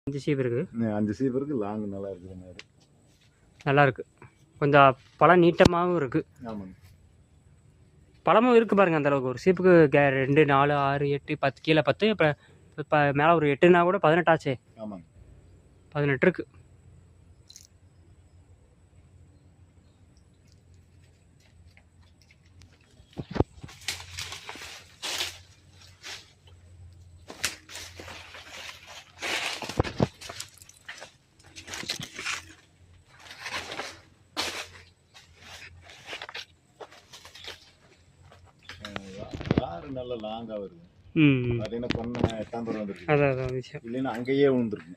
5 cheap இருக்குது. 5 cheap இருக்குது. Long நல்லா இருக்குது. மாடு நல்லா இருக்குது. கொஞ்சம் பழம் நீட்டமாகவும் இருக்குது. ஆமாங்க. பழமும் இருக்குது பாருங்கள். அந்தளவுக்கு ஒரு சீப்புக்கு 2, 4, 6, 8, 10 கீழே 10. இப்போ மேலே ஒரு 8னா கூட 18 ஆச்சே. ஆமாங்க. 18 இருக்குது. நல்ல லாங்கா வருது. பாத்தீங்கன்னா பொண்ணு 8ஆம் தூரம் வந்துருக்கு. அதான் விஷயம். இல்லைன்னா அங்கேயே விழுந்துருக்கு.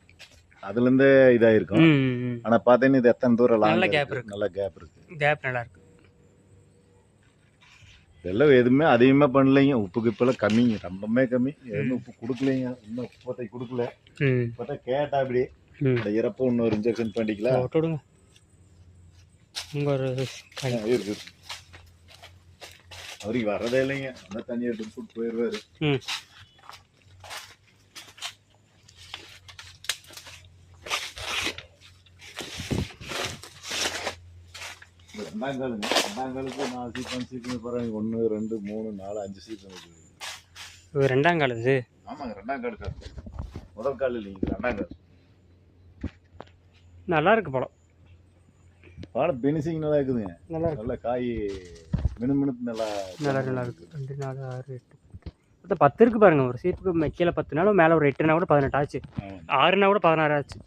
அதுல இருந்தே இதாயிருக்கும். ஆனா பாத்தீங்கன்னா இது எத்தனை தூரம் லாங். நல்ல கேப் இருக்கு. நல்ல கேப் இருக்கு. கேப் நல்லா இருக்கு. இதெல்லாம் எதுவுமே அதிகமா பண்ணலைங்க. உப்புக்கு இப்பெல்லாம் கம்மிங்க. ரொம்பவே கம்மி. எதுவும் உப்பு கொடுக்கலைங்க. இன்னும் உப்பத்தை கொடுக்கல. பார்த்தா கேட்டா அப்படியே இறப்ப இன்னொரு இன்ஜெக்ஷன் பண்ணிக்கலாம். விட்டுடுங்க. இங்க ஒரு இருக்கு. அவருக்கு வரதே இல்லைங்க. அந்த தண்ணி எடுத்து போட்டு போயிடுவாரு. ரெண்டாங்காலுங்க. ரெண்டாங்காலுக்கு 4 சீப் 5 சீப்பு போறாங்க. 1 2 3 4 5 சீப் இருக்குது. ரெண்டாங்கால் இது. ஆமாங்க. ரெண்டாங்காலுக்கு முதல் கால் இல்லைங்க. ரெண்டாங்கால் நல்லா இருக்கு பழம். பழம் பினிஷிங் நல்லா இருக்குதுங்க. நல்லா காய் மினுமினுப்பு நல்லா இருக்கு. 2, 4, 6, 8 10 இருக்கு பாருங்க. ஒரு சீப்புக்கு கீழே 10னாலும் மேலே ஒரு 8னா கூட 18 ஆச்சு. 6னா கூட 16 ஆச்சு.